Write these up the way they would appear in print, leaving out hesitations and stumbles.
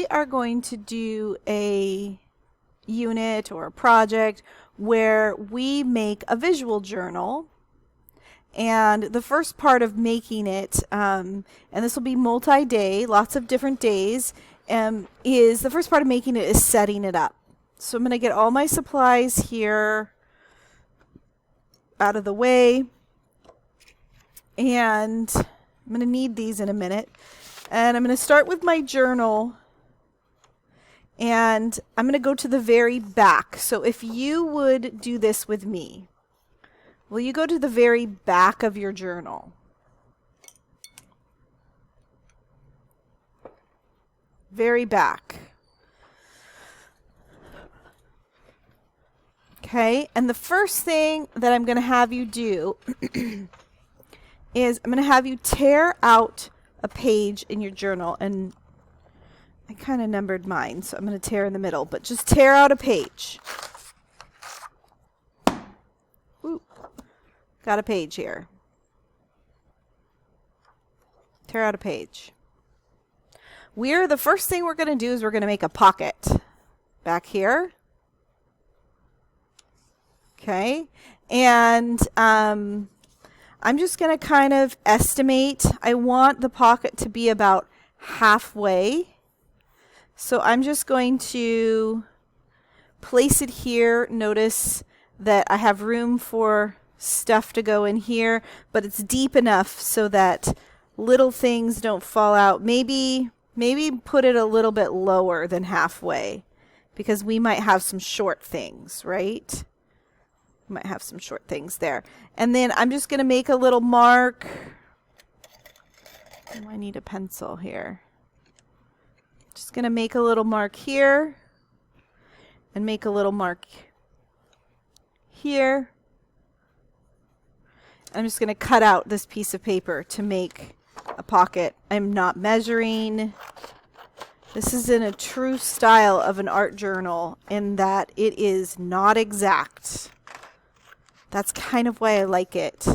are going to do a unit or a project where we make a visual journal. And the first part of making it, and this will be multi-day, lots of different days, is the first part of making it is setting it up. So I'm going to get all my supplies here out of the way. And I'm going to need these in a minute. And I'm going to start with my journal. And I'm going to go to the very back. So if you would do this with me, will you go to the very back of your journal? Very back. Okay, and the first thing that I'm going to have you do is I'm going to have you tear out a page in your journal. And I kind of numbered mine, so I'm going to tear in the middle, but just tear out a page. Ooh, got a page here. Tear out a page. The first thing we're going to do is we're going to make a pocket back here. Okay, and I'm just going to kind of estimate. I want the pocket to be about halfway. So I'm just going to place it here. Notice that I have room for stuff to go in here, but it's deep enough so that little things don't fall out. Maybe put it a little bit lower than halfway because we might have some short things, right? We might have some short things there. And then I'm just going to make a little mark. Oh, I need a pencil here. Just going to make a little mark here and make a little mark here. I'm just going to cut out this piece of paper to make a pocket. I'm not measuring. This is in a true style of an art journal in that it is not exact. That's kind of why I like it,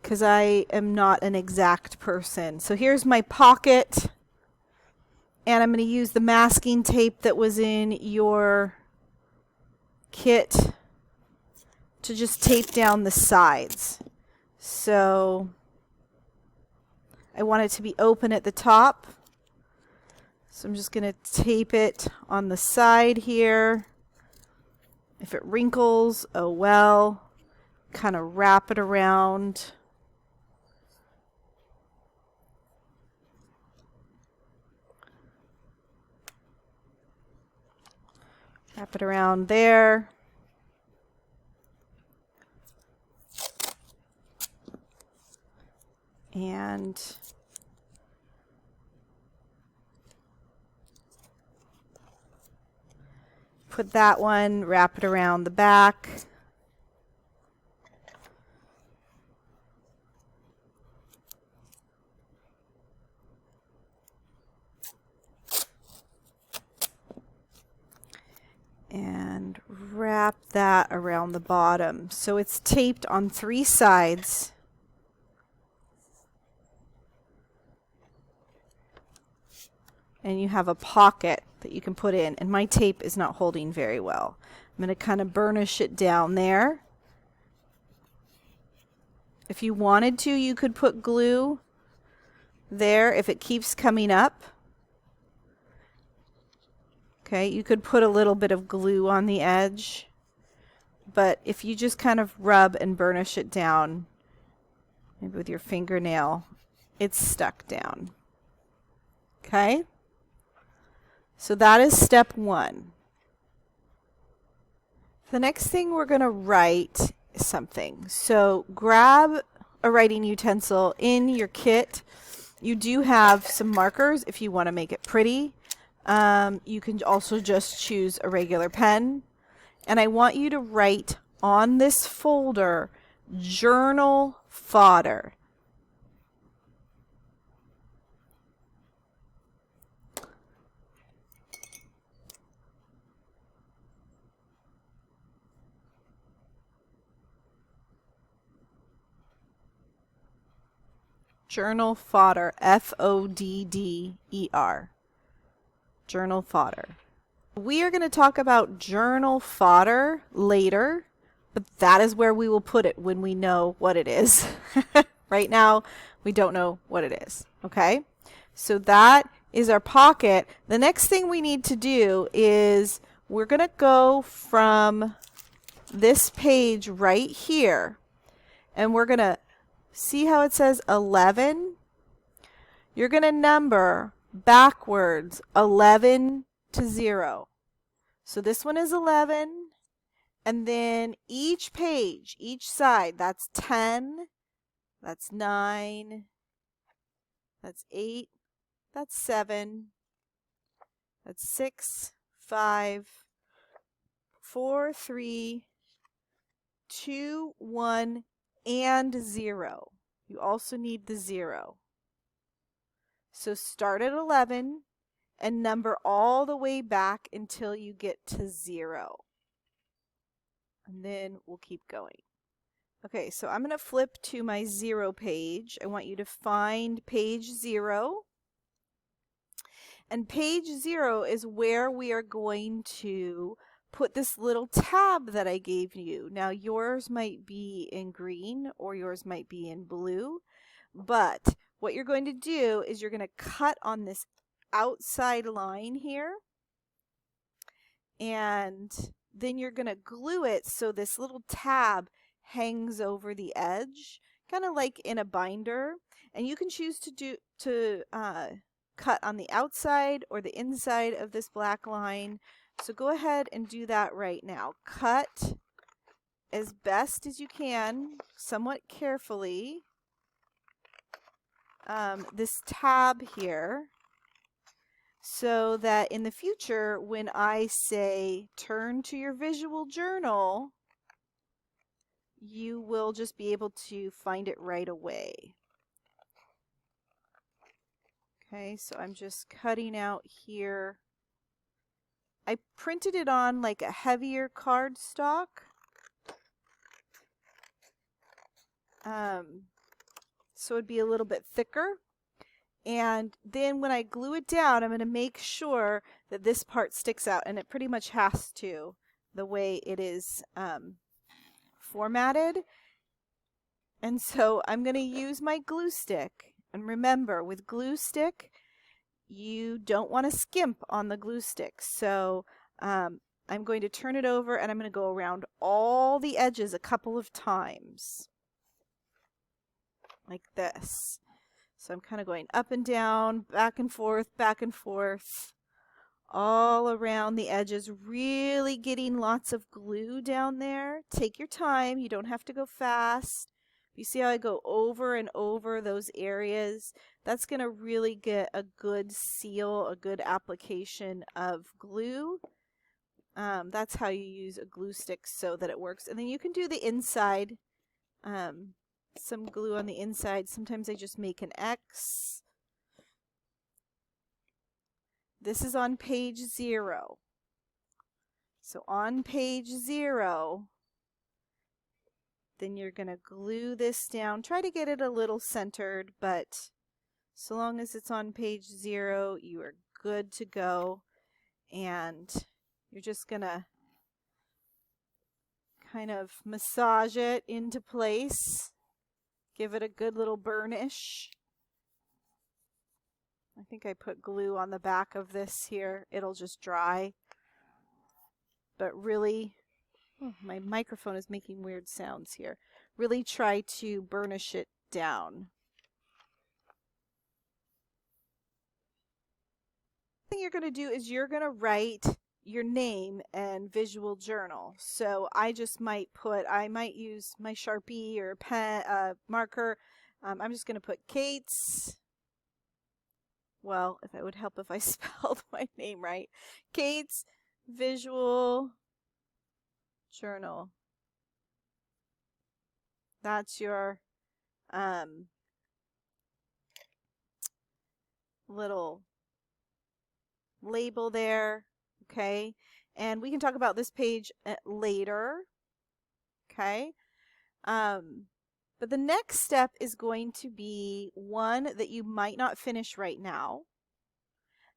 because I am not an exact person. So here's my pocket, and I'm going to use the masking tape that was in your kit to just tape down the sides. So I want it to be open at the top. So I'm just going to tape it on the side here. If it wrinkles, oh well. Kind of wrap it around. Wrap it around there. And put that one, wrap it around the back. And wrap that around the bottom. So it's taped on 3 sides. And you have a pocket that you can put in. And my tape is not holding very well. I'm going to kind of burnish it down there. If you wanted to, you could put glue there if it keeps coming up. Okay, you could put a little bit of glue on the edge, but if you just kind of rub and burnish it down, maybe with your fingernail, it's stuck down. Okay, so that is step 1. The next thing we're going to write is something. So grab a writing utensil in your kit. You do have some markers if you want to make it pretty. You can also just choose a regular pen. And I want you to write on this folder, journal fodder. Journal fodder, F-O-D-D-E-R. Journal fodder. We are going to talk about journal fodder later, but that is where we will put it when we know what it is. Right now, we don't know what it is. Okay? So that is our pocket. The next thing we need to do is we're going to go from this page right here, and we're going to see how it says 11. You're going to number backwards 11 to 0. So this one is 11, and then each page, each side, that's 10, that's 9, that's 8, that's 7, that's 6, 5, 4, 3, 2, 1, and 0. You also need the 0. So start at 11 and number all the way back until you get to 0. And then we'll keep going. Okay, so I'm going to flip to my 0 page. I want you to find page 0. And page 0 is where we are going to put this little tab that I gave you. Now yours might be in green or yours might be in blue, but what you're going to do is you're going to cut on this outside line here, and then you're going to glue it so this little tab hangs over the edge, kind of like in a binder. And you can choose to cut on the outside or the inside of this black line. So go ahead and do that right now. Cut as best as you can, somewhat carefully, this tab here, so that in the future when I say turn to your visual journal, you will just be able to find it right away. Okay, so I'm just cutting out here. I printed it on like a heavier cardstock. So it'd be a little bit thicker. And then when I glue it down, I'm going to make sure that this part sticks out, and it pretty much has to, the way it is formatted. And so I'm going to use my glue stick. And remember, with glue stick, you don't want to skimp on the glue stick. So I'm going to turn it over, and I'm going to go around all the edges a couple of times. Like this. So I'm kind of going up and down, back and forth, all around the edges, really getting lots of glue down there. Take your time. You don't have to go fast. You see how I go over and over those areas? That's going to really get a good seal, a good application of glue. That's how you use a glue stick so that it works. And then you can do the inside. Some glue on the inside. Sometimes I just make an X. This is on page 0. So on page 0, then you're going to glue this down. Try to get it a little centered, but so long as it's on page 0, you are good to go. And you're just going to kind of massage it into place. Give it a good little burnish. I think I put glue on the back of this here. It'll just dry. But really, my microphone is making weird sounds here. Really try to burnish it down. The thing you're going to do is you're going to write your name and visual journal. So I might use my Sharpie or a pen, marker. I'm just going to put Kate's. Well, if it would help if I spelled my name right. Kate's Visual Journal. That's your little label there. Okay, and we can talk about this page later. Okay, but the next step is going to be one that you might not finish right now.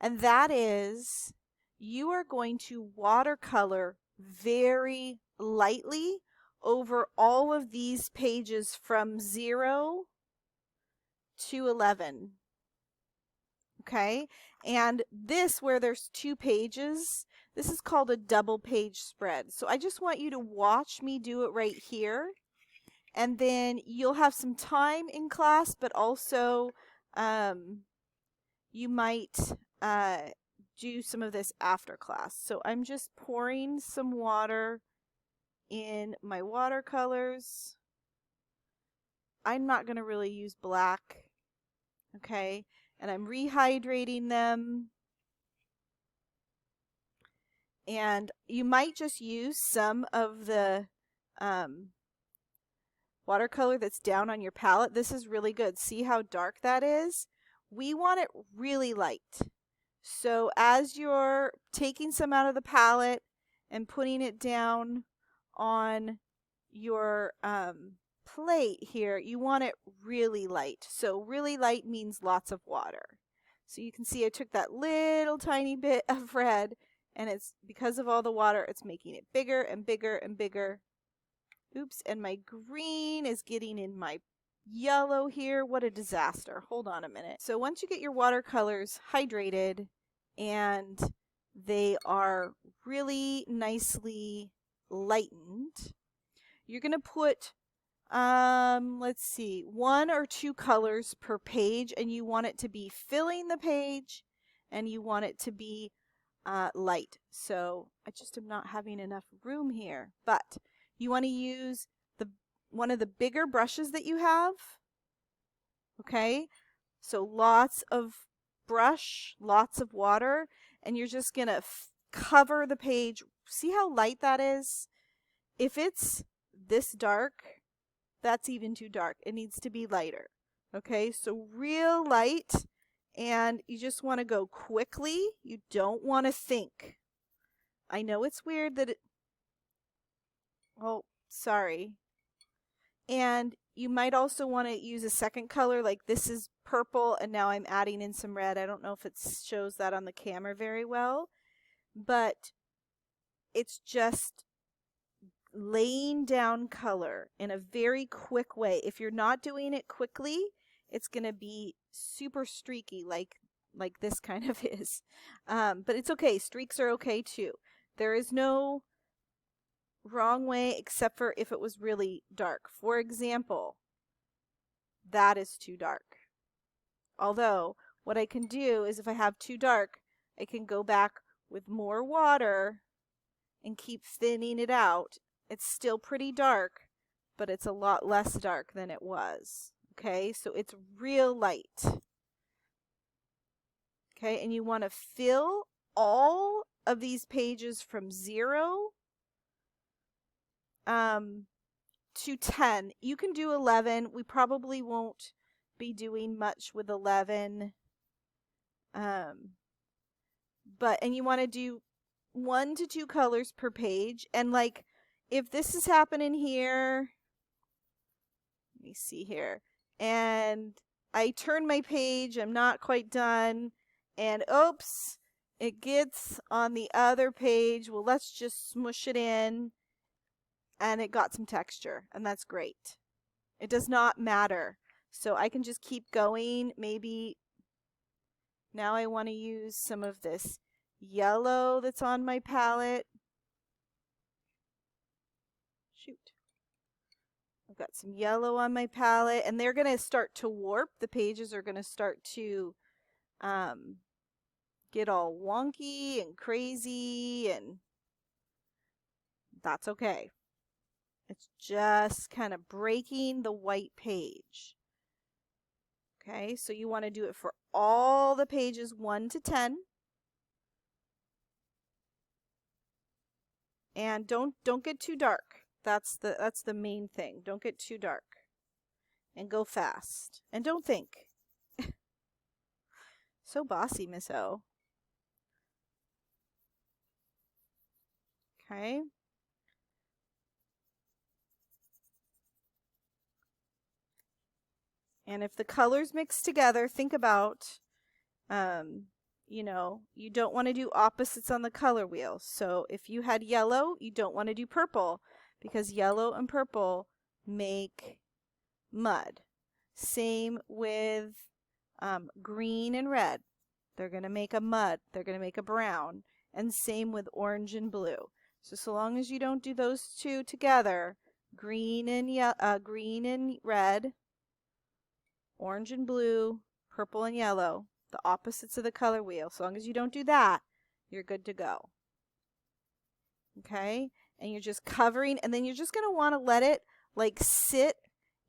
And that is, you are going to watercolor very lightly over all of these pages from 0 to 11. Okay, and this, where there's 2 pages, this is called a double page spread. So I just want you to watch me do it right here, and then you'll have some time in class, but also you might do some of this after class. So I'm just pouring some water in my watercolors. I'm not going to really use black, okay? And I'm rehydrating them. And you might just use some of the watercolor that's down on your palette. This is really good. See how dark that is? We want it really light. So as you're taking some out of the palette and putting it down on your plate here, you want it really light. So really light means lots of water. So you can see I took that little tiny bit of red, and it's because of all the water, it's making it bigger and bigger and bigger. Oops, and my green is getting in my yellow here. What a disaster. Hold on a minute. So once you get your watercolors hydrated and they are really nicely lightened, you're going to put, let's see, 1 or 2 colors per page, and you want it to be filling the page and you want it to be light. So I just am not having enough room here, but you want to use one of the bigger brushes that you have. Okay, so lots of brush, lots of water, and you're just gonna cover the page. See how light that is? If it's this dark, that's even too dark. It needs to be lighter. Okay, so real light, and you just want to go quickly. You don't want to think. I know it's weird that it, oh, sorry. And you might also want to use a second color, like this is purple and now I'm adding in some red. I don't know if it shows that on the camera very well, but it's just laying down color in a very quick way. If you're not doing it quickly, it's going to be super streaky like this kind of is. But it's okay. Streaks are okay too. There is no wrong way except for if it was really dark. For example, that is too dark. Although what I can do is if I have too dark, I can go back with more water and keep thinning it out. It's still pretty dark, but it's a lot less dark than it was. Okay, so it's real light. Okay, and you want to fill all of these pages from 0 to 10. You can do 11. We probably won't be doing much with 11. And you want to do 1 to 2 colors per page. And like, if this is happening here, let me see here, and I turn my page, I'm not quite done, and oops, it gets on the other page. Well, let's just smush it in, and it got some texture, and that's great. It does not matter. So I can just keep going. Maybe now I want to use some of this yellow that's on my palette. Shoot. I've got some yellow on my palette, and they're going to start to warp. The pages are going to start to get all wonky and crazy, and that's okay. It's just kind of breaking the white page. Okay, so you want to do it for all the pages 1 to 10. And don't get too dark. That's the main thing. Don't get too dark. And go fast. And don't think. So bossy, Miss O. Okay. And if the colors mix together, think about you know, you don't want to do opposites on the color wheel. So if you had yellow, you don't want to do purple because yellow and purple make mud. Same with green and red. They're going to make a mud. They're going to make a brown. And same with orange and blue. So long as you don't do those two together, green and red, orange and blue, purple and yellow, the opposites of the color wheel. So long as you don't do that, you're good to go. Okay? And you're just covering, and then you're just going to want to let it like sit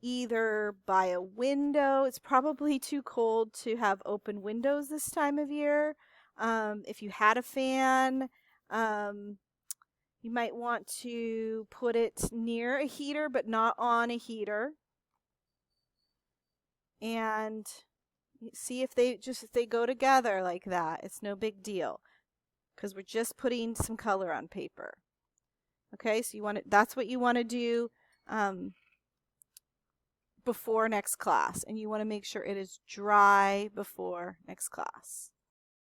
either by a window. It's probably too cold to have open windows this time of year. If you had a fan, you might want to put it near a heater, but not on a heater. And see if they go together like that. It's no big deal because we're just putting some color on paper. Okay, so that's what you want to do before next class, and you want to make sure it is dry before next class.